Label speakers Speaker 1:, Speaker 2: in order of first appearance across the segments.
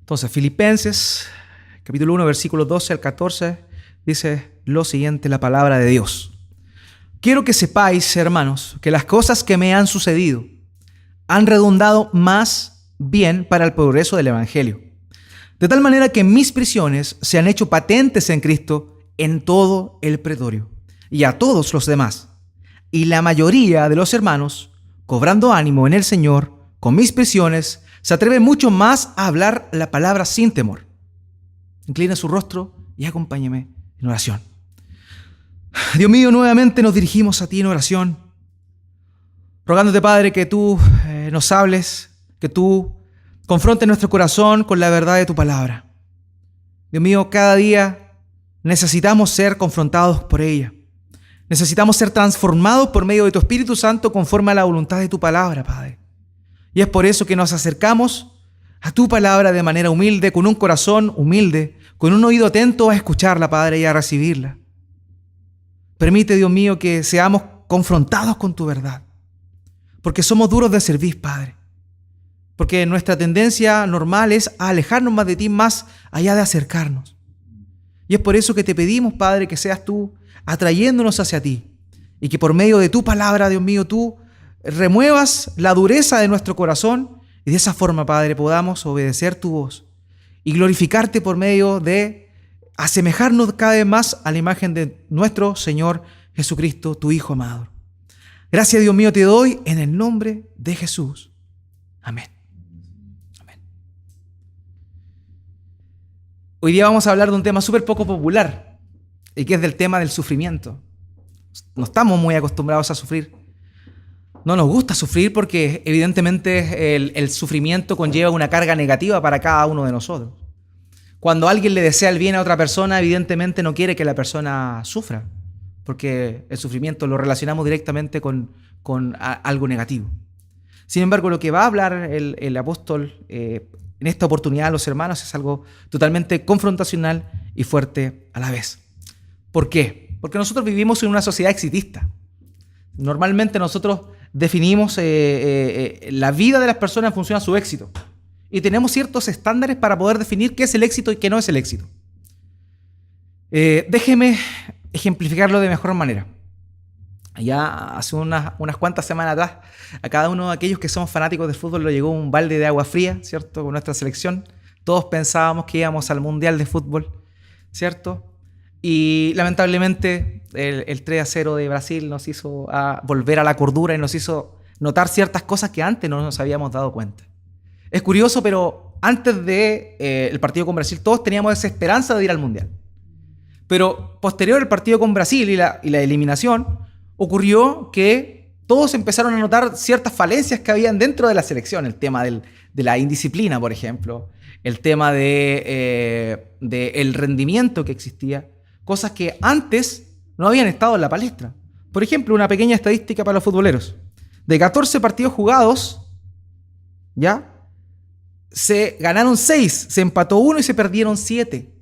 Speaker 1: Entonces, Filipenses, capítulo 1, versículos 12 al 14, dice lo siguiente, la palabra de Dios. Quiero que sepáis, hermanos, que las cosas que me han sucedido han redundado más bien para el progreso del Evangelio. De tal manera que mis prisiones se han hecho patentes en Cristo en todo el pretorio y a todos los demás. Y la mayoría de los hermanos, cobrando ánimo en el Señor, con mis prisiones, se atreve mucho más a hablar la palabra sin temor. Inclina su rostro y acompáñeme en oración. Dios mío, nuevamente nos dirigimos a ti en oración, rogándote, Padre, que tú nos hables, que tú confrontes nuestro corazón con la verdad de tu palabra. Dios mío, cada día necesitamos ser confrontados por ella. Necesitamos ser transformados por medio de tu Espíritu Santo conforme a la voluntad de tu palabra, Padre. Y es por eso que nos acercamos a tu palabra de manera humilde, con un corazón humilde, con un oído atento a escucharla, Padre, y a recibirla. Permite, Dios mío, que seamos confrontados con tu verdad, porque somos duros de servir, Padre. Porque nuestra tendencia normal es a alejarnos más de ti, más allá de acercarnos. Y es por eso que te pedimos, Padre, que seas tú atrayéndonos hacia ti, y que por medio de tu palabra, Dios mío, tú remuevas la dureza de nuestro corazón, y de esa forma, Padre, podamos obedecer tu voz y glorificarte por medio de asemejarnos cada vez más a la imagen de nuestro Señor Jesucristo, tu Hijo amado. Gracias, Dios mío, te doy en el nombre de Jesús. Amén. Amén. Hoy día vamos a hablar de un tema súper poco popular, y que es del tema del sufrimiento. No estamos muy acostumbrados a sufrir. No nos gusta sufrir porque evidentemente el sufrimiento conlleva una carga negativa para cada uno de nosotros. Cuando alguien le desea el bien a otra persona, evidentemente no quiere que la persona sufra, porque el sufrimiento lo relacionamos directamente con algo negativo. Sin embargo, lo que va a hablar el apóstol en esta oportunidad a los hermanos es algo totalmente confrontacional y fuerte a la vez. ¿Por qué? Porque nosotros vivimos en una sociedad exitista. Normalmente nosotros definimos la vida de las personas en función a su éxito. Y tenemos ciertos estándares para poder definir qué es el éxito y qué no es el éxito. Déjeme ejemplificarlo de mejor manera. Ya hace unas cuantas semanas atrás, a cada uno de aquellos que somos fanáticos del fútbol le llegó un balde de agua fría, ¿cierto? Con nuestra selección. Todos pensábamos que íbamos al Mundial de Fútbol, ¿cierto? Y lamentablemente el 3-0 de Brasil nos hizo volver a la cordura y nos hizo notar ciertas cosas que antes no nos habíamos dado cuenta. Es curioso, pero antes del partido con Brasil todos teníamos esa esperanza de ir al Mundial. Pero posterior al partido con Brasil y la eliminación, ocurrió que todos empezaron a notar ciertas falencias que habían dentro de la selección. El tema de la indisciplina, por ejemplo. El tema del rendimiento que existía. Cosas que antes no habían estado en la palestra. Por ejemplo, una pequeña estadística para los futboleros. De 14 partidos jugados, ¿ya? Se ganaron 6, se empató 1 y se perdieron 7.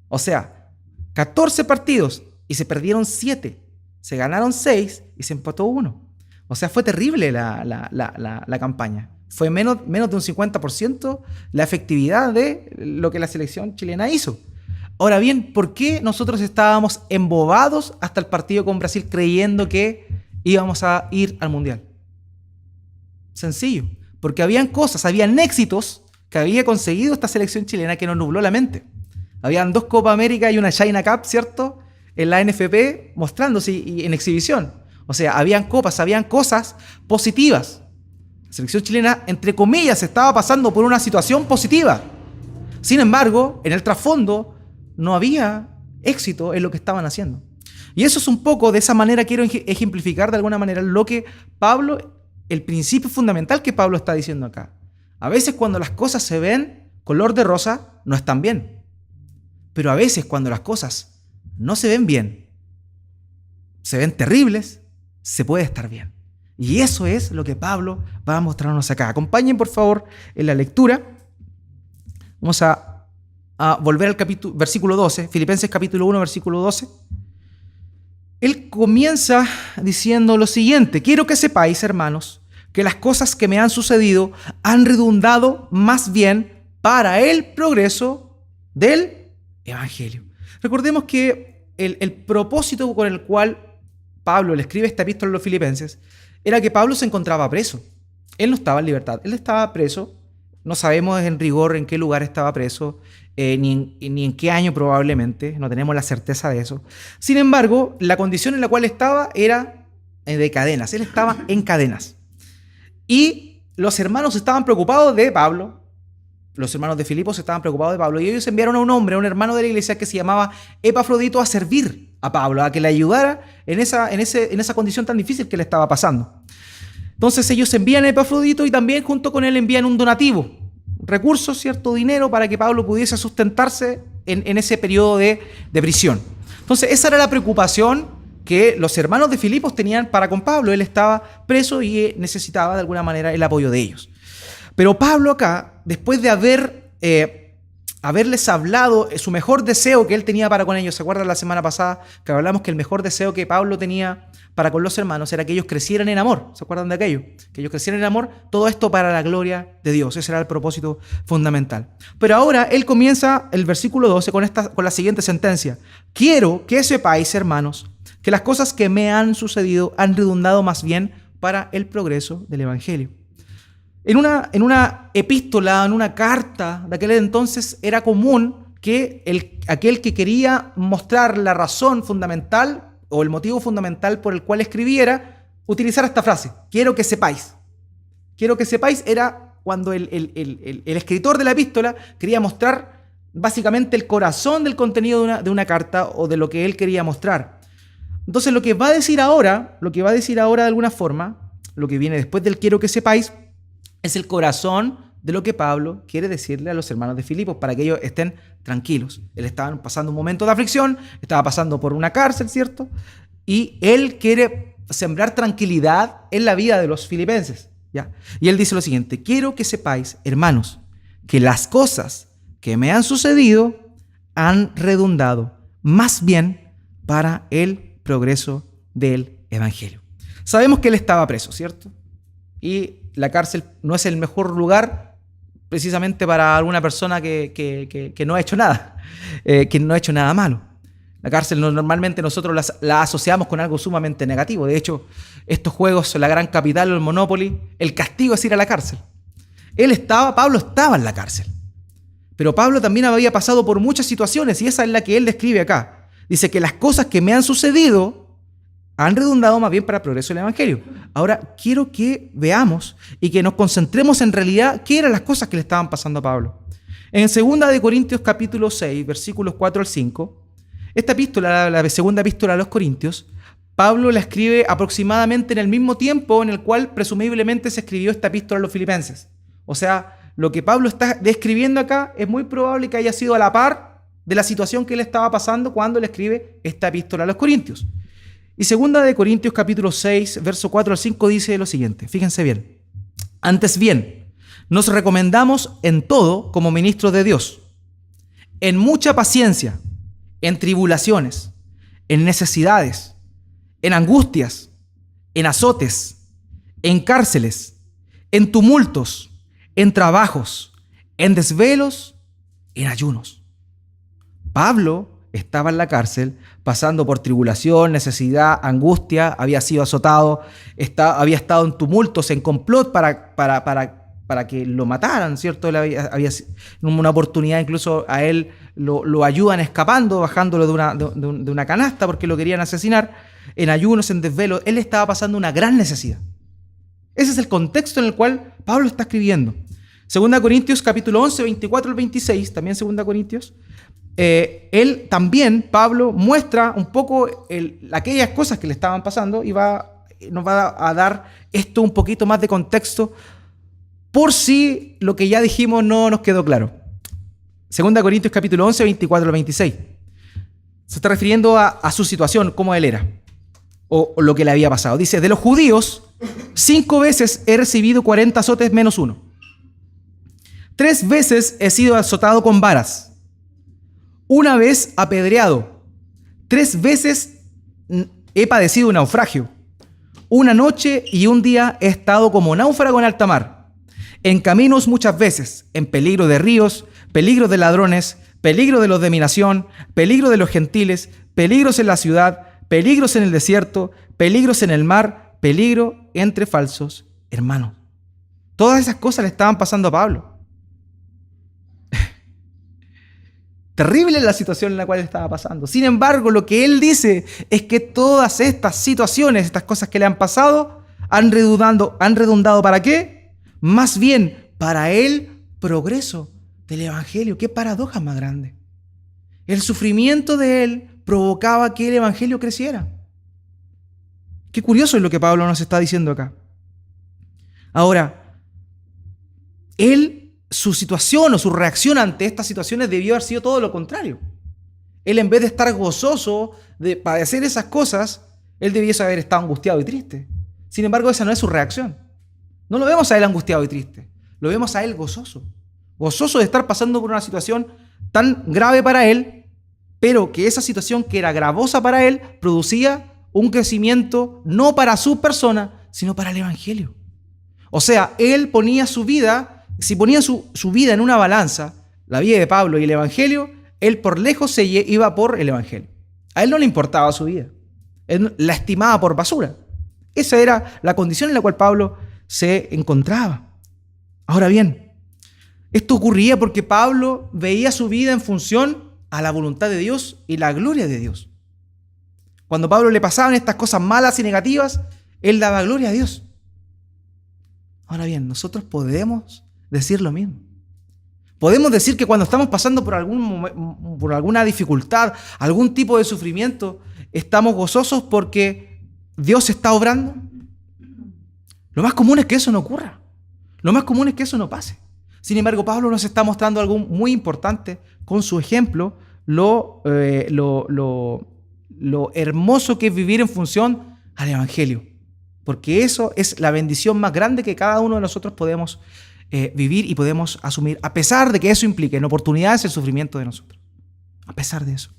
Speaker 1: O sea, 14 partidos y se perdieron 7. Se ganaron 6 y se empató 1. O sea, fue terrible la campaña. Fue menos de un 50% la efectividad de lo que la selección chilena hizo. Ahora bien, ¿por qué nosotros estábamos embobados hasta el partido con Brasil creyendo que íbamos a ir al Mundial? Sencillo, porque habían éxitos que había conseguido esta selección chilena que nos nubló la mente. Habían 2 Copa América y una China Cup, ¿cierto? En la NFP mostrándose y en exhibición. O sea, habían copas, habían cosas positivas. La selección chilena, entre comillas, estaba pasando por una situación positiva. Sin embargo, en el trasfondo no había éxito en lo que estaban haciendo. Y eso es un poco, de esa manera quiero ejemplificar de alguna manera lo que Pablo, el principio fundamental que Pablo está diciendo acá. A veces cuando las cosas se ven color de rosa, no están bien. Pero a veces cuando las cosas no se ven bien, se ven terribles, se puede estar bien. Y eso es lo que Pablo va a mostrarnos acá. Acompañen, por favor, en la lectura. Vamos a volver al versículo 12, Filipenses capítulo 1, versículo 12. Él comienza diciendo lo siguiente: quiero que sepáis, hermanos, que las cosas que me han sucedido han redundado más bien para el progreso del evangelio. Recordemos que el propósito con el cual Pablo le escribe esta epístola a los filipenses era que Pablo se encontraba preso. Él no estaba en libertad, él estaba preso. No sabemos en rigor en qué lugar estaba preso, ni en qué año probablemente, no tenemos la certeza de eso. Sin embargo, la condición en la cual estaba era de cadenas, él estaba en cadenas. Y los hermanos estaban preocupados de Pablo, los hermanos de Filipos estaban preocupados de Pablo, y ellos enviaron a un hombre, a un hermano de la iglesia que se llamaba Epafrodito, a servir a Pablo, a que le ayudara en esa condición tan difícil que le estaba pasando. Entonces ellos envían a Epafrodito y también junto con él envían un donativo, recursos, cierto dinero, para que Pablo pudiese sustentarse en ese periodo de prisión. Entonces esa era la preocupación que los hermanos de Filipos tenían para con Pablo. Él estaba preso y necesitaba de alguna manera el apoyo de ellos. Pero Pablo acá, después de haberles hablado su mejor deseo que él tenía para con ellos, ¿se acuerdan la semana pasada que hablamos que el mejor deseo que Pablo tenía para con los hermanos era que ellos crecieran en amor? ¿Se acuerdan de aquello? Que ellos crecieran en amor, todo esto para la gloria de Dios. Ese era el propósito fundamental. Pero ahora él comienza el versículo 12 con la siguiente sentencia. Quiero que sepáis, hermanos, que las cosas que me han sucedido han redundado más bien para el progreso del evangelio. En una epístola, en una carta de aquel entonces, era común que aquel que quería mostrar la razón fundamental o el motivo fundamental por el cual escribiera, utilizara esta frase: quiero que sepáis. Quiero que sepáis era cuando el escritor de la epístola quería mostrar básicamente el corazón del contenido de una carta o de lo que él quería mostrar. Entonces lo que va a decir ahora de alguna forma, lo que viene después del quiero que sepáis, es el corazón de lo que Pablo quiere decirle a los hermanos de Filipos para que ellos estén tranquilos. Él estaba pasando un momento de aflicción, estaba pasando por una cárcel, ¿cierto? Y él quiere sembrar tranquilidad en la vida de los filipenses, ¿ya? Y él dice lo siguiente: quiero que sepáis, hermanos, que las cosas que me han sucedido han redundado más bien para el progreso del evangelio. Sabemos que él estaba preso, ¿cierto? Y la cárcel no es el mejor lugar precisamente para alguna persona que no ha hecho nada, que no ha hecho nada malo. La cárcel normalmente nosotros la asociamos con algo sumamente negativo. De hecho, estos juegos, la Gran Capital o el Monopoly, el castigo es ir a la cárcel. Pablo estaba en la cárcel. Pero Pablo también había pasado por muchas situaciones y esa es la que él describe acá. Dice que las cosas que me han sucedido han redundado más bien para el progreso del evangelio. Ahora quiero que veamos y que nos concentremos en realidad qué eran las cosas que le estaban pasando a Pablo. En 2 Corintios capítulo 6, versículos 4 al 5, esta epístola, la segunda epístola a los Corintios, Pablo la escribe aproximadamente en el mismo tiempo en el cual presumiblemente se escribió esta epístola a los filipenses. O sea, lo que Pablo está describiendo acá es muy probable que haya sido a la par de la situación que él estaba pasando cuando le escribe esta epístola a los Corintios. Y 2 Corintios capítulo 6, verso 4 al 5 dice lo siguiente, fíjense bien. Antes bien, nos recomendamos en todo como ministros de Dios, en mucha paciencia, en tribulaciones, en necesidades, en angustias, en azotes, en cárceles, en tumultos, en trabajos, en desvelos, en ayunos. Pablo estaba en la cárcel pasando por tribulación, necesidad, angustia, había sido azotado, había estado en tumultos, en complot para que lo mataran, ¿cierto? Había una oportunidad, incluso a él lo ayudan escapando, bajándolo de una canasta porque lo querían asesinar, en ayunos, en desvelos. Él estaba pasando una gran necesidad. Ese es el contexto en el cual Pablo está escribiendo. 2 Corintios capítulo 11, 24 al 26, también 2 Corintios, él también, Pablo, muestra un poco aquellas cosas que le estaban pasando y nos va a dar esto un poquito más de contexto por si lo que ya dijimos no nos quedó claro. 2 Corintios capítulo 11, 24 al 26. Se está refiriendo a su situación, cómo él era, o lo que le había pasado. Dice: de los judíos, 5 veces he recibido 40 azotes menos 1. 3 veces he sido azotado con varas. 1 vez apedreado. 3 veces he padecido un naufragio. 1 noche y 1 día he estado como náufrago en alta mar. en caminos muchas veces, en peligro de ríos, peligro de ladrones, peligro de los de mi nación, peligro de los gentiles, peligros en la ciudad, peligros en el desierto, peligros en el mar, peligro entre falsos hermanos. Todas esas cosas le estaban pasando a Pablo. Terrible la situación en la cual estaba pasando. Sin embargo, lo que él dice es que todas estas situaciones, estas cosas que le han pasado, han redundado ¿para qué? Más bien para el progreso del Evangelio. ¡Qué paradoja más grande! El sufrimiento de él provocaba que el Evangelio creciera. Qué curioso es lo que Pablo nos está diciendo acá. Ahora, su situación o su reacción ante estas situaciones debió haber sido todo lo contrario. Él, en vez de estar gozoso de padecer esas cosas, él debiese haber estado angustiado y triste. Sin embargo, esa no es su reacción. No lo vemos a él angustiado y triste. Lo vemos a él gozoso. Gozoso de estar pasando por una situación tan grave para él, pero que esa situación que era gravosa para él producía un crecimiento no para su persona, sino para el Evangelio. O sea, él ponía su vida... Si ponía su vida en una balanza, la vida de Pablo y el Evangelio, él por lejos se iba por el Evangelio. A él no le importaba su vida. Él la estimaba por basura. Esa era la condición en la cual Pablo se encontraba. Ahora bien, esto ocurría porque Pablo veía su vida en función a la voluntad de Dios y la gloria de Dios. Cuando a Pablo le pasaban estas cosas malas y negativas, él daba gloria a Dios. Ahora bien, nosotros podemos decir lo mismo. Podemos decir que cuando estamos pasando por alguna dificultad, algún tipo de sufrimiento, estamos gozosos porque Dios está obrando. Lo más común es que eso no ocurra. Lo más común es que eso no pase. Sin embargo, Pablo nos está mostrando algo muy importante con su ejemplo, lo hermoso que es vivir en función al Evangelio. Porque eso es la bendición más grande que cada uno de nosotros podemos vivir y podemos asumir, a pesar de que eso implique en oportunidades el sufrimiento de nosotros. A pesar de eso.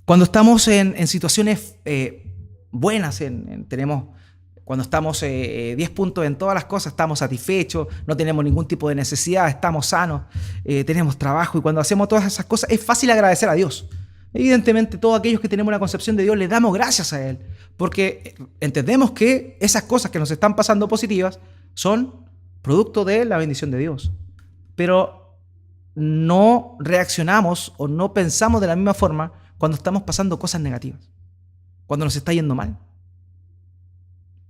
Speaker 1: Cuando estamos en situaciones buenas, cuando estamos 10 puntos en todas las cosas, estamos satisfechos, no tenemos ningún tipo de necesidad, estamos sanos, tenemos trabajo, y cuando hacemos todas esas cosas es fácil agradecer a Dios. Evidentemente, todos aquellos que tenemos una concepción de Dios le damos gracias a Él, porque entendemos que esas cosas que nos están pasando positivas son producto de la bendición de Dios. Pero no reaccionamos o no pensamos de la misma forma cuando estamos pasando cosas negativas, cuando nos está yendo mal.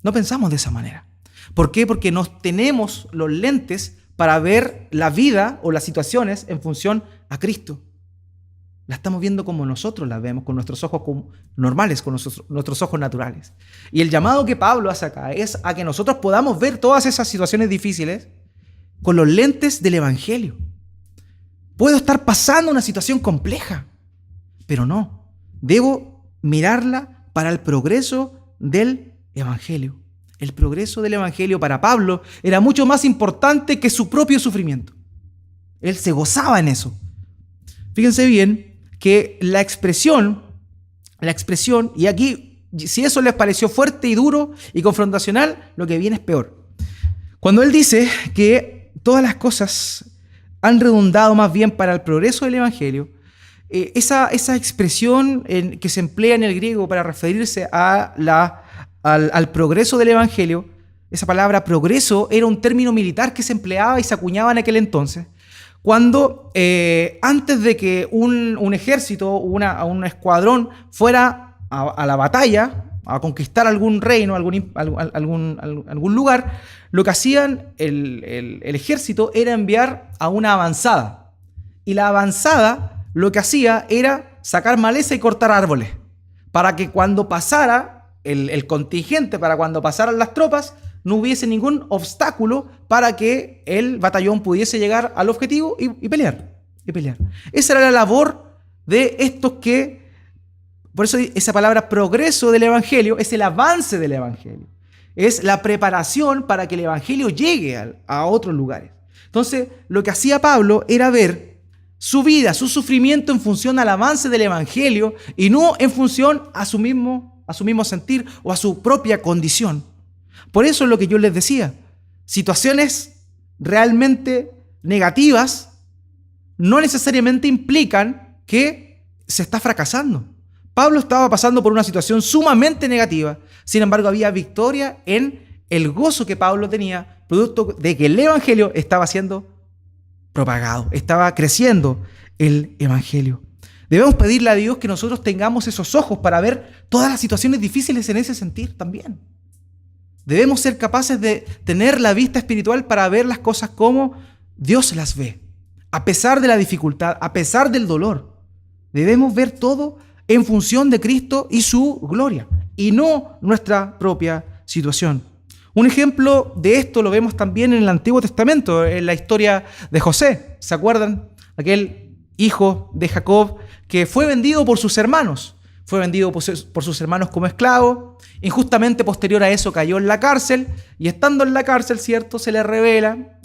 Speaker 1: No pensamos de esa manera. ¿Por qué? Porque no tenemos los lentes para ver la vida o las situaciones en función a Cristo. La estamos viendo como nosotros la vemos, con nuestros ojos normales, con nuestros ojos naturales. Y el llamado que Pablo hace acá es a que nosotros podamos ver todas esas situaciones difíciles con los lentes del Evangelio. Puedo estar pasando una situación compleja, pero no. Debo mirarla para el progreso del Evangelio. El progreso del Evangelio para Pablo era mucho más importante que su propio sufrimiento. Él se gozaba en eso. Fíjense bien que la expresión, y aquí, si eso les pareció fuerte y duro y confrontacional, lo que viene es peor. Cuando él dice que todas las cosas han redundado más bien para el progreso del Evangelio, esa expresión que se emplea en el griego para referirse al progreso del Evangelio, esa palabra progreso era un término militar que se empleaba y se acuñaba en aquel entonces, cuando antes de que un ejército o un escuadrón fuera a la batalla, a conquistar algún reino, algún lugar, lo que hacían el ejército era enviar a una avanzada. Y la avanzada lo que hacía era sacar maleza y cortar árboles, para que cuando pasara el contingente, para cuando pasaran las tropas, no hubiese ningún obstáculo para que el batallón pudiese llegar al objetivo y pelear. Esa era la labor de estos que, por eso esa palabra progreso del Evangelio es el avance del Evangelio. Es la preparación para que el Evangelio llegue a otros lugares. Entonces, lo que hacía Pablo era ver su vida, su sufrimiento en función al avance del Evangelio y no en función a su mismo sentir o a su propia condición. Por eso es lo que yo les decía. Situaciones realmente negativas no necesariamente implican que se está fracasando. Pablo estaba pasando por una situación sumamente negativa. Sin embargo, había victoria en el gozo que Pablo tenía, producto de que el evangelio estaba siendo propagado, estaba creciendo el evangelio. Debemos pedirle a Dios que nosotros tengamos esos ojos para ver todas las situaciones difíciles en ese sentido también. Debemos ser capaces de tener la vista espiritual para ver las cosas como Dios las ve. A pesar de la dificultad, a pesar del dolor, debemos ver todo en función de Cristo y su gloria, y no nuestra propia situación. Un ejemplo de esto lo vemos también en el Antiguo Testamento, en la historia de José. ¿Se acuerdan? Aquel hijo de Jacob que fue vendido por sus hermanos. Fue vendido por sus hermanos como esclavo. Injustamente posterior a eso cayó en la cárcel. Y estando en la cárcel, ¿cierto?, se le revela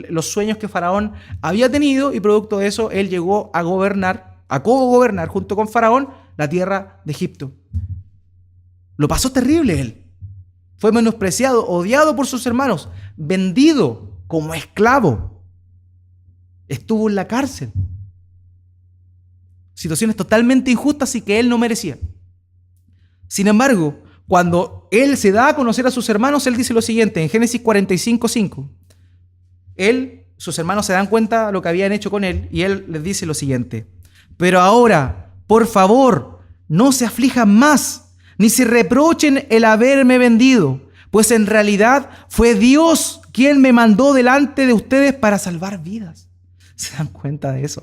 Speaker 1: los sueños que Faraón había tenido. Y producto de eso, él llegó a co-gobernar junto con Faraón la tierra de Egipto. Lo pasó terrible él. Fue menospreciado, odiado por sus hermanos, vendido como esclavo. Estuvo en la cárcel. Situaciones totalmente injustas y que él no merecía. Sin embargo, cuando él se da a conocer a sus hermanos, él dice lo siguiente, en Génesis 45:5. Sus hermanos se dan cuenta de lo que habían hecho con él y él les dice lo siguiente: pero ahora, por favor, no se aflijan más, ni se reprochen el haberme vendido, pues en realidad fue Dios quien me mandó delante de ustedes para salvar vidas. ¿Se dan cuenta de eso?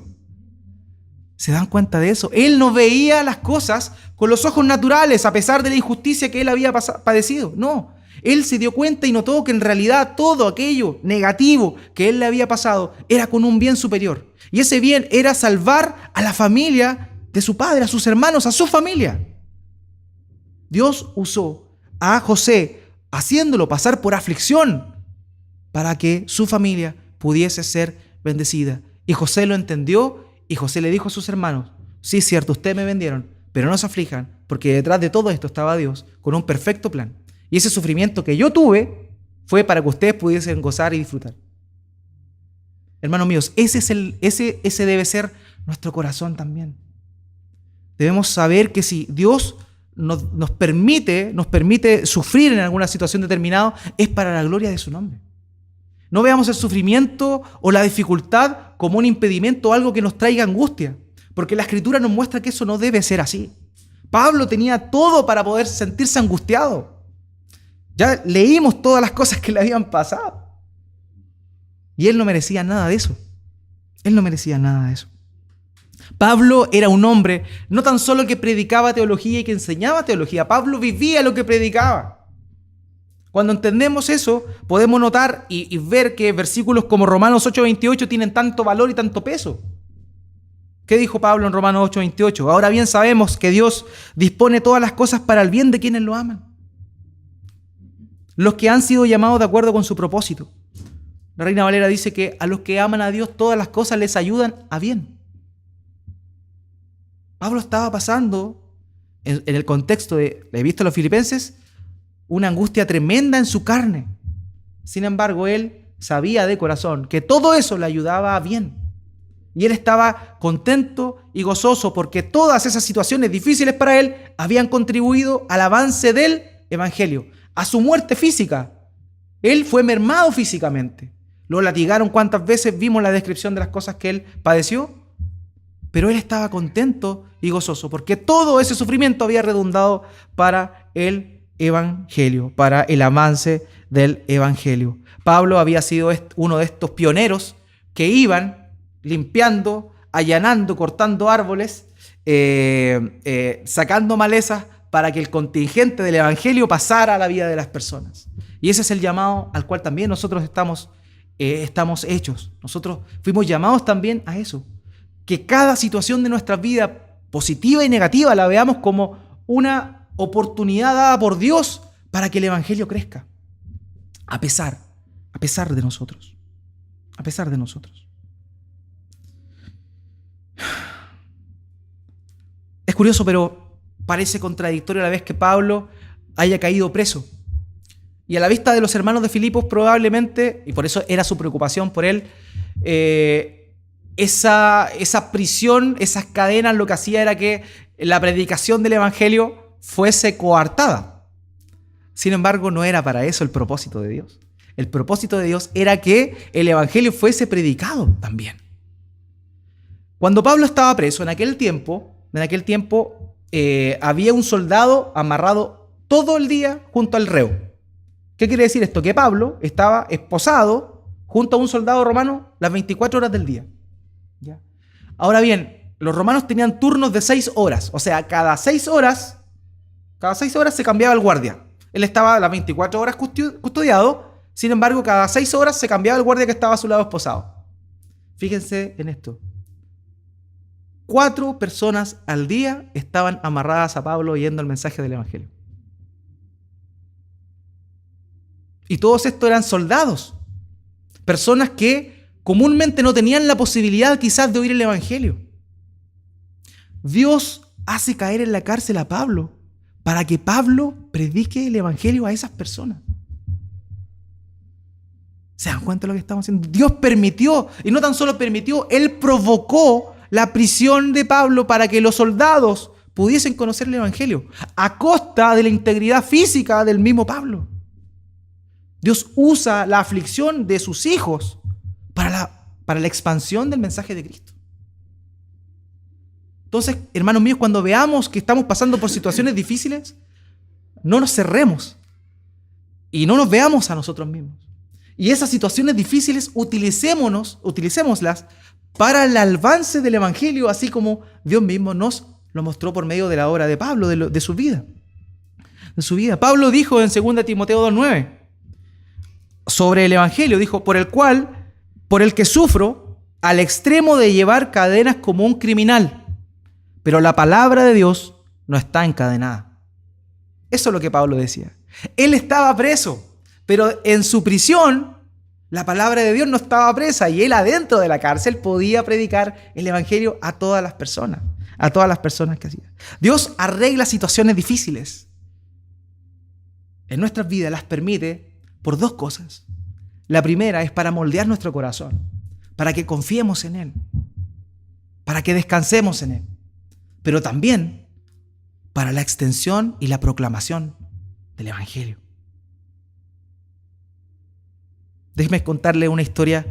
Speaker 1: ¿Se dan cuenta de eso? Él no veía las cosas con los ojos naturales, a pesar de la injusticia que él había padecido. No, él se dio cuenta y notó que en realidad todo aquello negativo que él le había pasado era con un bien superior. Y ese bien era salvar a la familia de su padre, a sus hermanos, a su familia. Dios usó a José haciéndolo pasar por aflicción para que su familia pudiese ser bendecida. Y José lo entendió y José le dijo a sus hermanos: sí, es cierto, ustedes me vendieron, pero no se aflijan, porque detrás de todo esto estaba Dios con un perfecto plan. Y ese sufrimiento que yo tuve fue para que ustedes pudiesen gozar y disfrutar. Hermanos míos, ese debe ser nuestro corazón también. Debemos saber que si Dios nos permite sufrir en alguna situación determinada, es para la gloria de su nombre. No veamos el sufrimiento o la dificultad como un impedimento o algo que nos traiga angustia, porque la Escritura nos muestra que eso no debe ser así. Pablo tenía todo para poder sentirse angustiado. Ya leímos todas las cosas que le habían pasado. Y él no merecía nada de eso. Él no merecía nada de eso. Pablo era un hombre no tan solo que predicaba teología y que enseñaba teología. Pablo vivía lo que predicaba. Cuando entendemos eso, podemos notar y ver que versículos como Romanos 8:28 tienen tanto valor y tanto peso. ¿Qué dijo Pablo en Romanos 8:28? Ahora bien sabemos que Dios dispone todas las cosas para el bien de quienes lo aman, los que han sido llamados de acuerdo con su propósito. La Reina Valera dice que a los que aman a Dios todas las cosas les ayudan a bien. Pablo estaba pasando, en el contexto de la epístola a los Filipenses, una angustia tremenda en su carne. Sin embargo, él sabía de corazón que todo eso le ayudaba a bien. Y él estaba contento y gozoso porque todas esas situaciones difíciles para él habían contribuido al avance del evangelio, a su muerte física. Él fue mermado físicamente. Lo latigaron, ¿cuántas veces vimos la descripción de las cosas que él padeció? Pero él estaba contento y gozoso porque todo ese sufrimiento había redundado para el evangelio, para el avance del evangelio. Pablo había sido uno de estos pioneros que iban limpiando, allanando, cortando árboles, sacando malezas para que el contingente del evangelio pasara a la vida de las personas. Y ese es el llamado al cual también nosotros estamos hechos. Nosotros fuimos llamados también a eso. Que cada situación de nuestra vida, positiva y negativa, la veamos como una oportunidad dada por Dios para que el evangelio crezca. A pesar de nosotros. A pesar de nosotros. Es curioso, pero parece contradictorio a la vez que Pablo haya caído preso. Y a la vista de los hermanos de Filipos probablemente, y por eso era su preocupación por él, esa prisión, esas cadenas, lo que hacía era que la predicación del evangelio fuese coartada. Sin embargo, no era para eso el propósito de Dios. El propósito de Dios era que el evangelio fuese predicado también. Cuando Pablo estaba preso, en aquel tiempo había un soldado amarrado todo el día junto al reo. ¿Qué quiere decir esto? Que Pablo estaba esposado junto a un soldado romano las 24 horas del día. ¿Ya? Ahora bien, los romanos tenían turnos de 6 horas. O sea, cada 6 horas se cambiaba el guardia. Él estaba las 24 horas custodiado. Sin embargo, cada 6 horas se cambiaba el guardia que estaba a su lado esposado. Fíjense en esto. 4 personas al día estaban amarradas a Pablo oyendo el mensaje del evangelio. Y todos estos eran soldados, personas que comúnmente no tenían la posibilidad quizás de oír el evangelio. Dios hace caer en la cárcel a Pablo para que Pablo predique el evangelio a esas personas. ¿Se dan cuenta de lo que estamos haciendo? Dios permitió, y no tan solo permitió, Él provocó la prisión de Pablo para que los soldados pudiesen conocer el evangelio a costa de la integridad física del mismo Pablo. Dios usa la aflicción de sus hijos para la expansión del mensaje de Cristo. Entonces, hermanos míos, cuando veamos que estamos pasando por situaciones difíciles, no nos cerremos y no nos veamos a nosotros mismos. Y esas situaciones difíciles utilicémoslas para el avance del evangelio, así como Dios mismo nos lo mostró por medio de la obra de Pablo, de su vida. Pablo dijo en 2 Timoteo 2:9, sobre el evangelio, dijo, por el que sufro al extremo de llevar cadenas como un criminal, pero la palabra de Dios no está encadenada. Eso es lo que Pablo decía. Él estaba preso, pero en su prisión la palabra de Dios no estaba presa y él adentro de la cárcel podía predicar el evangelio a todas las personas que hacía. Dios arregla situaciones difíciles en nuestras vidas, las permite por 2 cosas. La primera es para moldear nuestro corazón, para que confiemos en Él, para que descansemos en Él, pero también para la extensión y la proclamación del evangelio. Déjeme contarle una historia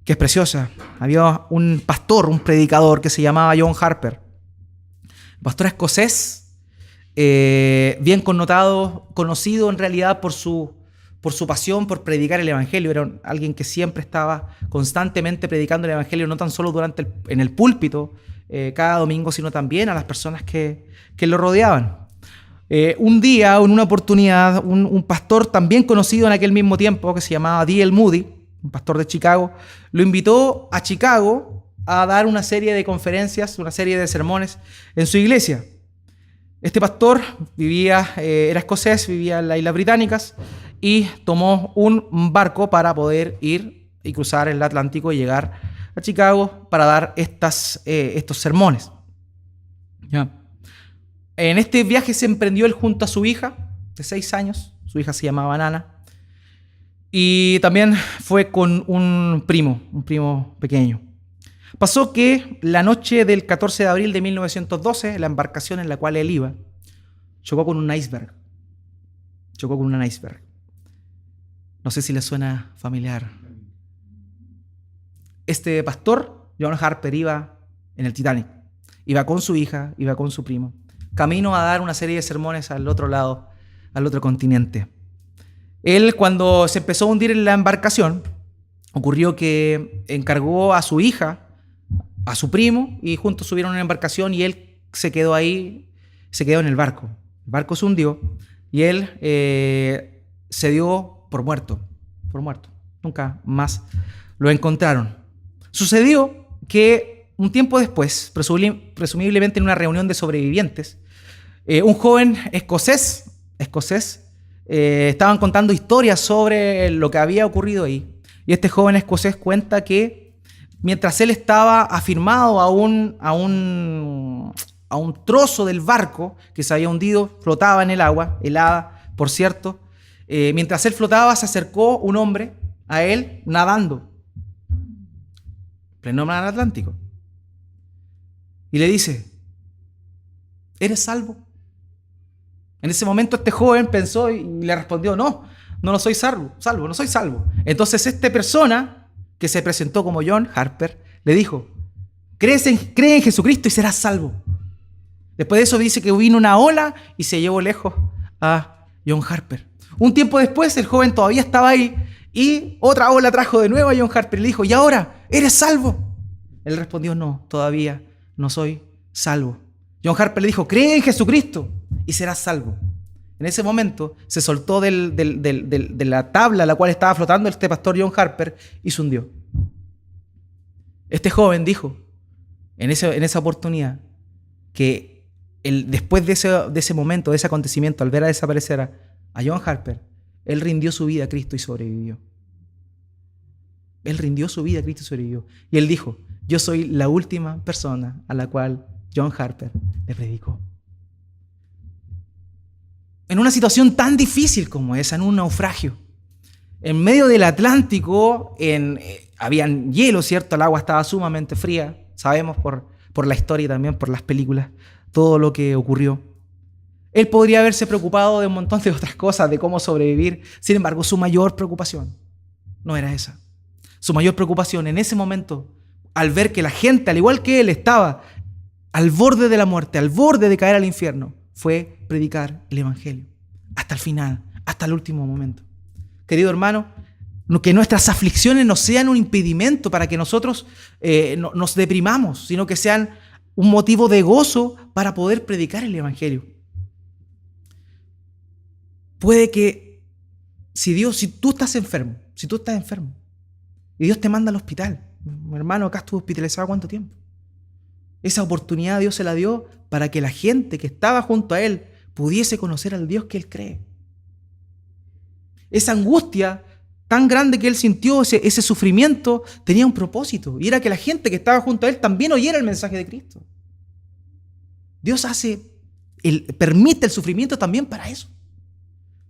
Speaker 1: que es preciosa. Había un pastor, un predicador que se llamaba John Harper, pastor escocés, bien connotado, conocido en realidad por su pasión por predicar el evangelio. Era alguien que siempre estaba constantemente predicando el evangelio, no tan solo en el púlpito cada domingo, sino también a las personas que lo rodeaban. Un día, en una oportunidad, un pastor también conocido en aquel mismo tiempo, que se llamaba D.L. Moody, un pastor de Chicago, lo invitó a Chicago a dar una serie de conferencias, una serie de sermones en su iglesia. Este pastor era escocés, vivía en las Islas Británicas y tomó un barco para poder ir y cruzar el Atlántico y llegar a Chicago para dar estos sermones. ¿Ya? En este viaje se emprendió él junto a su hija de 6 años. Su hija se llamaba Nana. Y también fue con un primo pequeño. Pasó que la noche del 14 de abril de 1912, la embarcación en la cual él iba, chocó con un iceberg. No sé si le suena familiar. Este pastor, John Harper, iba en el Titanic. Iba con su hija, iba con su primo, camino a dar una serie de sermones al otro lado, al otro continente. Él, cuando se empezó a hundir en la embarcación, ocurrió que encargó a su hija, a su primo, y juntos subieron a una embarcación y él se quedó ahí, se quedó en el barco. El barco se hundió y él se dio por muerto. Nunca más lo encontraron. Sucedió que un tiempo después, presumiblemente en una reunión de sobrevivientes, un joven escocés estaban contando historias sobre lo que había ocurrido ahí. Y este joven escocés cuenta que mientras él estaba afirmado a un trozo del barco que se había hundido, flotaba en el agua, helada, por cierto, mientras él flotaba, se acercó un hombre a él nadando, pleno mar Atlántico, y le dice: ¿eres salvo? En ese momento este joven pensó y le respondió: no lo soy salvo, no soy salvo. Entonces esta persona, que se presentó como John Harper, le dijo: cree en Jesucristo y serás salvo. Después de eso dice que vino una ola y se llevó lejos a John Harper. Un tiempo después el joven todavía estaba ahí y otra ola trajo de nuevo a John Harper y le dijo: ¿y ahora eres salvo? Él respondió: no, todavía no soy salvo. John Harper le dijo: cree en Jesucristo y serás salvo. En ese momento se soltó de la tabla a la cual estaba flotando este pastor John Harper y se hundió. Este joven dijo en esa oportunidad que después de ese momento, de ese acontecimiento, al ver a desaparecer a John Harper, él rindió su vida a Cristo y sobrevivió. Él rindió su vida a Cristo y sobrevivió. Y él dijo: yo soy la última persona a la cual John Harper le predicó. En una situación tan difícil como esa, en un naufragio, en medio del Atlántico, habían hielo, ¿cierto? El agua estaba sumamente fría. Sabemos por la historia y también por las películas todo lo que ocurrió. Él podría haberse preocupado de un montón de otras cosas, de cómo sobrevivir. Sin embargo, su mayor preocupación no era esa. Su mayor preocupación en ese momento, al ver que la gente, al igual que él, estaba al borde de la muerte, al borde de caer al infierno, fue predicar el Evangelio hasta el final, hasta el último momento. Querido hermano, que nuestras aflicciones no sean un impedimento para que nosotros nos deprimamos, sino que sean un motivo de gozo para poder predicar el Evangelio. Puede que si tú estás enfermo y Dios te manda al hospital, mi hermano acá estuvo hospitalizado ¿cuánto tiempo? Esa oportunidad Dios se la dio para que la gente que estaba junto a él pudiese conocer al Dios que él cree. Esa angustia tan grande que él sintió, ese sufrimiento, tenía un propósito, y era que la gente que estaba junto a él también oyera el mensaje de Cristo. Dios permite el sufrimiento también para eso.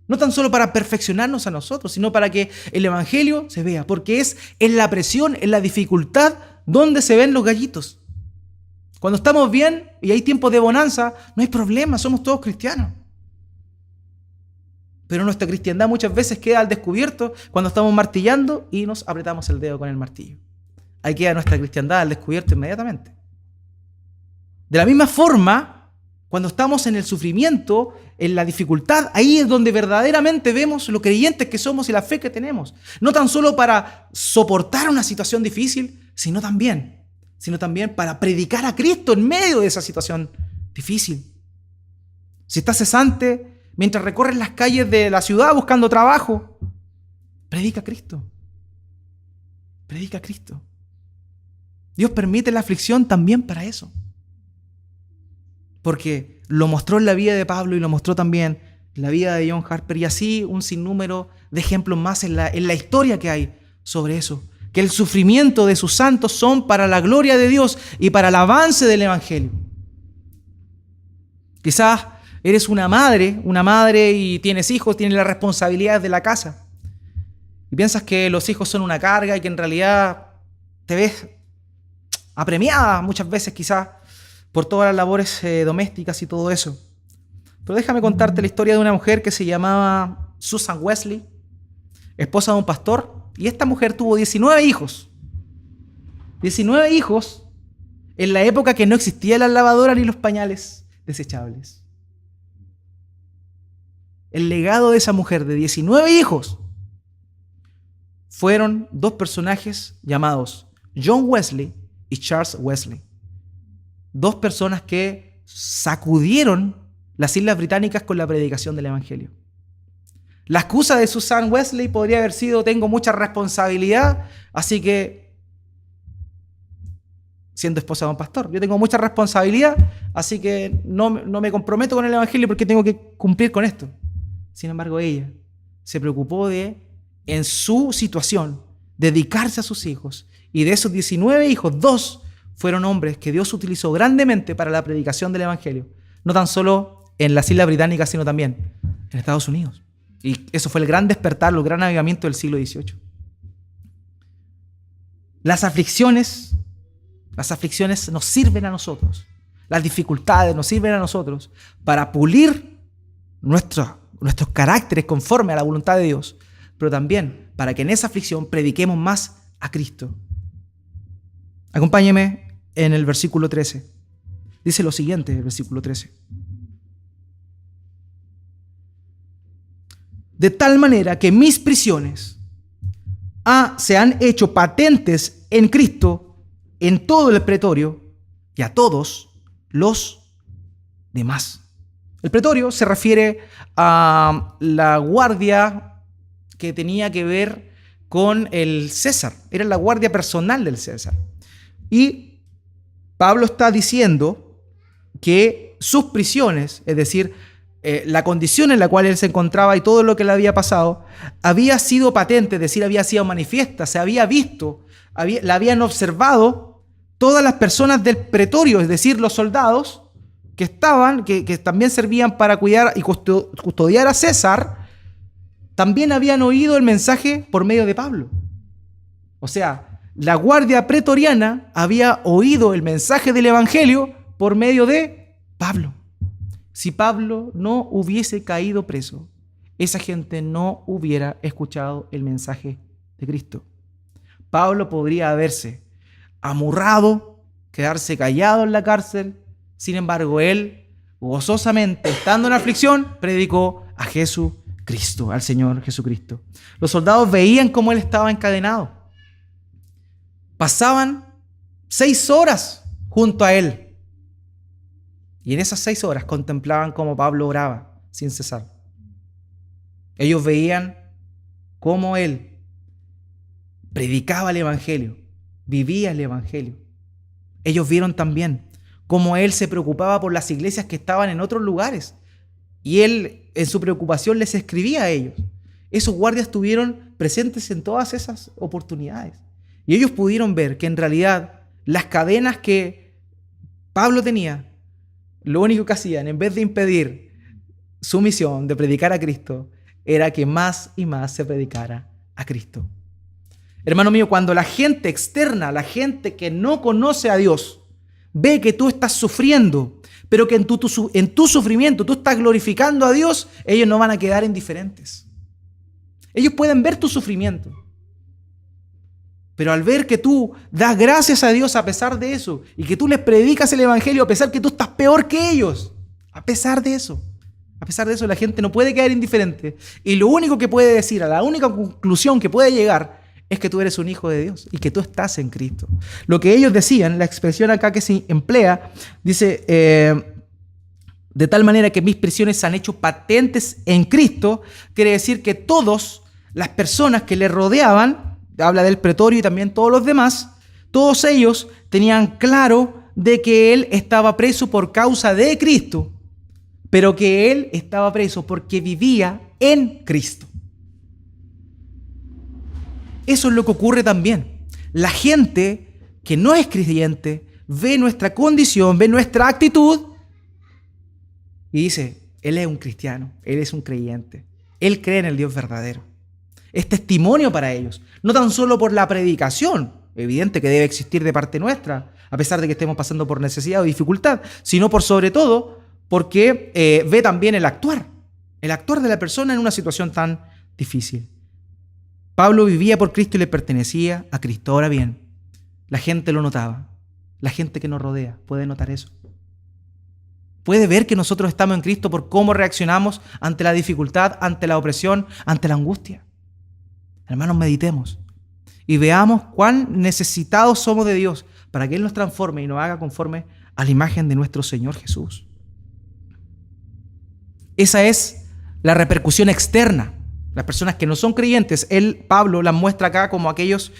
Speaker 1: No tan solo para perfeccionarnos a nosotros, sino para que el Evangelio se vea, porque es en la presión, en la dificultad, donde se ven los gallitos. Cuando estamos bien y hay tiempos de bonanza, no hay problema, somos todos cristianos. Pero nuestra cristiandad muchas veces queda al descubierto cuando estamos martillando y nos apretamos el dedo con el martillo. Ahí queda nuestra cristiandad al descubierto inmediatamente. De la misma forma, cuando estamos en el sufrimiento, en la dificultad, ahí es donde verdaderamente vemos lo creyentes que somos y la fe que tenemos. No tan solo para soportar una situación difícil, sino también para predicar a Cristo en medio de esa situación difícil. Si estás cesante, mientras recorres las calles de la ciudad buscando trabajo, predica a Cristo. Predica a Cristo. Dios permite la aflicción también para eso. Porque lo mostró en la vida de Pablo y lo mostró también en la vida de John Harper, y así un sinnúmero de ejemplos más en la historia que hay sobre eso. Que el sufrimiento de sus santos son para la gloria de Dios y para el avance del Evangelio. Quizás eres una madre y tienes hijos, tienes las responsabilidades de la casa. Y piensas que los hijos son una carga y que en realidad te ves apremiada muchas veces quizás por todas las labores domésticas y todo eso. Pero déjame contarte la historia de una mujer que se llamaba Susan Wesley, esposa de un pastor, y esta mujer tuvo 19 hijos. 19 hijos en la época que no existían las lavadoras ni los pañales desechables. El legado de esa mujer de 19 hijos fueron dos personajes llamados John Wesley y Charles Wesley. Dos personas que sacudieron las Islas Británicas con la predicación del Evangelio. La excusa de Susan Wesley podría haber sido: tengo mucha responsabilidad, así que, siendo esposa de un pastor, yo tengo mucha responsabilidad, así que no me comprometo con el Evangelio porque tengo que cumplir con esto. Sin embargo, ella se preocupó de, en su situación, dedicarse a sus hijos, y de esos 19 hijos, 2 fueron hombres que Dios utilizó grandemente para la predicación del Evangelio, no tan solo en las Islas Británicas, sino también en Estados Unidos. Y eso fue el gran despertar, el gran avivamiento del siglo XVIII. Las aflicciones nos sirven a nosotros. Las dificultades nos sirven a nosotros para pulir nuestros caracteres conforme a la voluntad de Dios, pero también para que en esa aflicción prediquemos más a Cristo. Acompáñeme en el versículo 13. Dice lo siguiente, el versículo 13. De tal manera que mis prisiones se han hecho patentes en Cristo en todo el pretorio y a todos los demás. El pretorio se refiere a la guardia que tenía que ver con el César. Era la guardia personal del César. Y Pablo está diciendo que sus prisiones, es decir, la condición en la cual él se encontraba y todo lo que le había pasado, había sido patente, es decir, había sido manifiesta, se había visto, la habían observado todas las personas del pretorio, es decir, los soldados que estaban, que también servían para cuidar y custodiar a César, también habían oído el mensaje por medio de Pablo. O sea, la guardia pretoriana había oído el mensaje del evangelio por medio de Pablo. Si Pablo no hubiese caído preso, esa gente no hubiera escuchado el mensaje de Cristo. Pablo podría haberse amurrado, quedarse callado en la cárcel. Sin embargo, él, gozosamente, estando en aflicción, predicó a Jesucristo, al Señor Jesucristo. Los soldados veían cómo él estaba encadenado. Pasaban 6 horas junto a él. Y en esas 6 horas contemplaban cómo Pablo oraba sin cesar. Ellos veían cómo él predicaba el evangelio, vivía el evangelio. Ellos vieron también cómo él se preocupaba por las iglesias que estaban en otros lugares. Y él, en su preocupación, les escribía a ellos. Esos guardias estuvieron presentes en todas esas oportunidades. Y ellos pudieron ver que en realidad las cadenas que Pablo tenía, lo único que hacían, en vez de impedir su misión de predicar a Cristo, era que más y más se predicara a Cristo. Hermano mío, cuando la gente externa, la gente que no conoce a Dios, ve que tú estás sufriendo, pero que en tu sufrimiento tú estás glorificando a Dios, ellos no van a quedar indiferentes. Ellos pueden ver tu sufrimiento, pero al ver que tú das gracias a Dios a pesar de eso, y que tú les predicas el evangelio a pesar que tú estás peor que ellos, a pesar de eso, la gente no puede quedar indiferente. Y lo único que puede decir, a la única conclusión que puede llegar, es que tú eres un hijo de Dios y que tú estás en Cristo. Lo que ellos decían, la expresión acá que se emplea, dice, de tal manera que mis prisiones se han hecho patentes en Cristo, quiere decir que todas las personas que le rodeaban, habla del pretorio y también todos los demás, todos ellos tenían claro de que él estaba preso por causa de Cristo, pero que él estaba preso porque vivía en Cristo. Eso es lo que ocurre también. La gente que no es creyente ve nuestra condición, ve nuestra actitud y dice, él es un cristiano, él es un creyente, él cree en el Dios verdadero. Es testimonio para ellos, no tan solo por la predicación, evidente que debe existir de parte nuestra, a pesar de que estemos pasando por necesidad o dificultad, sino por sobre todo porque ve también el actuar de la persona en una situación tan difícil. Pablo vivía por Cristo y le pertenecía a Cristo. Ahora bien, la gente lo notaba. La gente que nos rodea puede notar eso. Puede ver que nosotros estamos en Cristo por cómo reaccionamos ante la dificultad, ante la opresión, ante la angustia. Hermanos, meditemos y veamos cuán necesitados somos de Dios para que Él nos transforme y nos haga conforme a la imagen de nuestro Señor Jesús. Esa es la repercusión externa. Las personas que no son creyentes, Pablo las muestra acá como aquellos,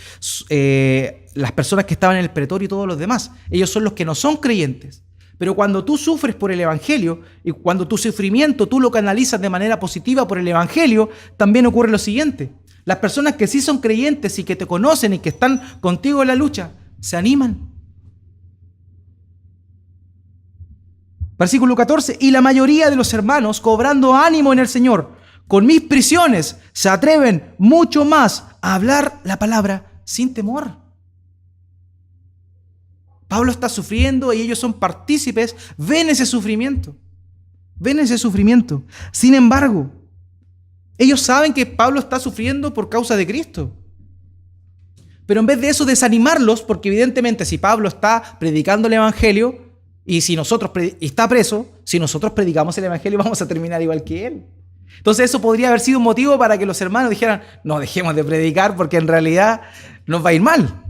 Speaker 1: las personas que estaban en el pretorio y todos los demás. Ellos son los que no son creyentes. Pero cuando tú sufres por el evangelio y cuando tu sufrimiento tú lo canalizas de manera positiva por el evangelio, también ocurre lo siguiente. Las personas que sí son creyentes y que te conocen y que están contigo en la lucha, se animan. Versículo 14, y la mayoría de los hermanos, cobrando ánimo en el Señor, con mis prisiones se atreven mucho más a hablar la palabra sin temor. Pablo está sufriendo y ellos son partícipes, ven ese sufrimiento. Sin embargo, ellos saben que Pablo está sufriendo por causa de Cristo. Pero en vez de eso, desanimarlos, porque evidentemente si Pablo está predicando el Evangelio y está preso, si nosotros predicamos el Evangelio vamos a terminar igual que él. Entonces eso podría haber sido un motivo para que los hermanos dijeran, no, dejemos de predicar porque en realidad nos va a ir mal.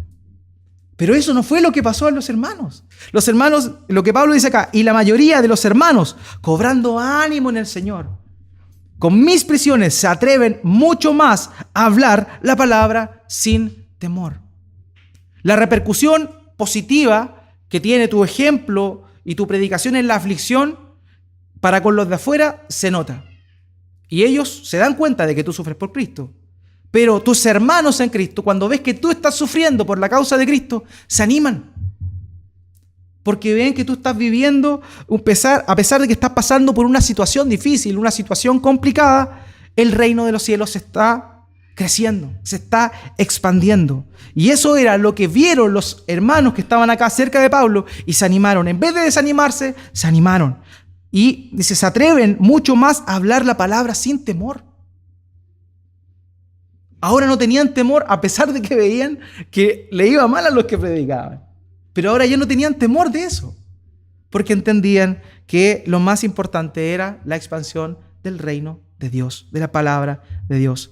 Speaker 1: Pero eso no fue lo que pasó a los hermanos. Los hermanos, lo que Pablo dice acá, y la mayoría de los hermanos, cobrando ánimo en el Señor, con mis prisiones se atreven mucho más a hablar la palabra sin temor. La repercusión positiva que tiene tu ejemplo y tu predicación en la aflicción para con los de afuera se nota. Y ellos se dan cuenta de que tú sufres por Cristo. Pero tus hermanos en Cristo, cuando ves que tú estás sufriendo por la causa de Cristo, se animan. Porque ven que tú estás viviendo, a pesar de que estás pasando por una situación difícil, una situación complicada, el reino de los cielos se está creciendo, se está expandiendo. Y eso era lo que vieron los hermanos que estaban acá cerca de Pablo y se animaron. En vez de desanimarse, se animaron. Y dice, se atreven mucho más a hablar la palabra sin temor. Ahora no tenían temor a pesar de que veían que le iba mal a los que predicaban. Pero ahora ya no tenían temor de eso. Porque entendían que lo más importante era la expansión del reino de Dios, de la palabra de Dios.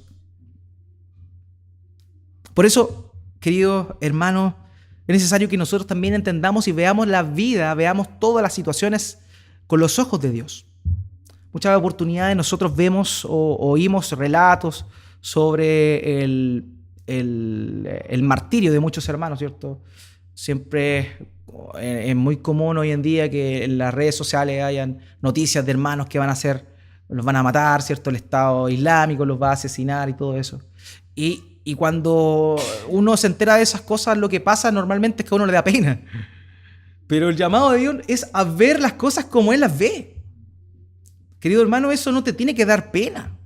Speaker 1: Por eso, queridos hermanos, es necesario que nosotros también entendamos y veamos la vida, veamos todas las situaciones con los ojos de Dios. Muchas oportunidades nosotros vemos o oímos relatos sobre el martirio de muchos hermanos, ¿cierto? Siempre es muy común hoy en día que en las redes sociales hayan noticias de hermanos que los van a matar, ¿cierto? El Estado Islámico los va a asesinar y todo eso. Y cuando uno se entera de esas cosas, lo que pasa normalmente es que a uno le da pena. Pero el llamado de Dios es a ver las cosas como Él las ve. Querido hermano, eso no te tiene que dar pena.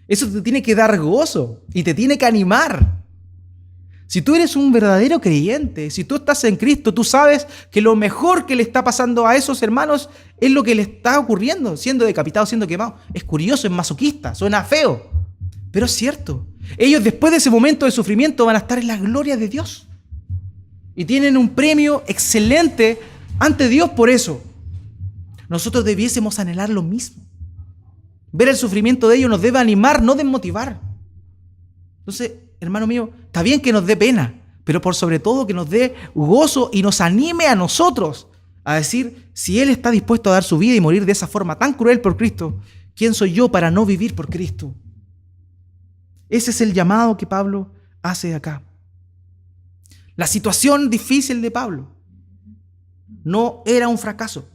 Speaker 1: Eso te tiene que dar gozo y te tiene que animar. Si tú eres un verdadero creyente, si tú estás en Cristo, tú sabes que lo mejor que le está pasando a esos hermanos es lo que le está ocurriendo, siendo decapitados, siendo quemados. Es curioso, es masoquista, suena feo, pero es cierto. Ellos después de ese momento de sufrimiento van a estar en la gloria de Dios y tienen un premio excelente ante Dios por eso. Nosotros debiésemos anhelar lo mismo. Ver el sufrimiento de ellos nos debe animar, no desmotivar. Entonces, hermano mío, está bien que nos dé pena, pero por sobre todo que nos dé gozo y nos anime a nosotros a decir, si Él está dispuesto a dar su vida y morir de esa forma tan cruel por Cristo, ¿quién soy yo para no vivir por Cristo? Ese es el llamado que Pablo hace acá. La situación difícil de Pablo no era un fracaso,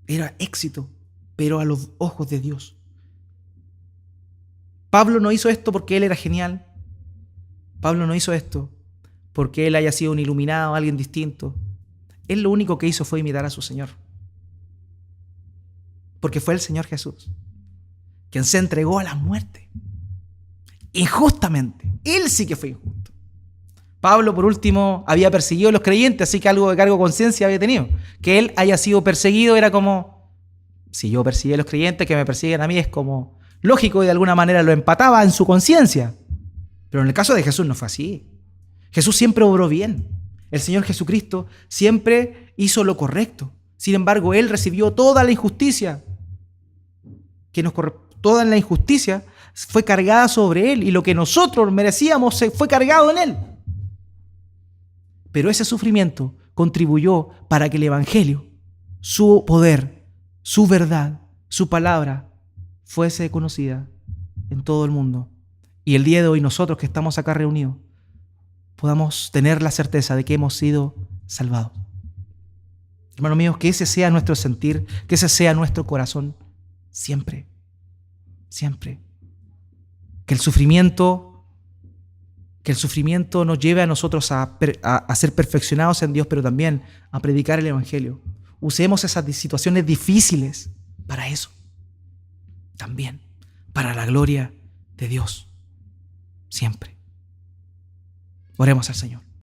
Speaker 1: era éxito, pero a los ojos de Dios. Pablo no hizo esto porque él era genial. Pablo no hizo esto porque él haya sido un iluminado, alguien distinto. Él lo único que hizo fue imitar a su Señor. Porque fue el Señor Jesús quien se entregó a la muerte. Injustamente. Él sí que fue injusto. Pablo, por último, había perseguido a los creyentes, así que algo de cargo de conciencia había tenido. Que él haya sido perseguido era como, si yo perseguí a los creyentes, que me persiguen a mí es como lógico y de alguna manera lo empataba en su conciencia. Pero en el caso de Jesús no fue así. Jesús siempre obró bien. El Señor Jesucristo siempre hizo lo correcto. Sin embargo, Él recibió toda la injusticia toda la injusticia fue cargada sobre Él y lo que nosotros merecíamos fue cargado en Él. Pero ese sufrimiento contribuyó para que el Evangelio, su poder, su verdad, su palabra, fuese conocida en todo el mundo. Y el día de hoy nosotros que estamos acá reunidos podamos tener la certeza de que hemos sido salvados. Hermanos míos, que ese sea nuestro sentir, que ese sea nuestro corazón siempre, siempre. Que el sufrimiento nos lleve a nosotros a ser perfeccionados en Dios, pero también a predicar el Evangelio. Usemos esas situaciones difíciles para eso. También. para la gloria de Dios, siempre. Oremos al Señor.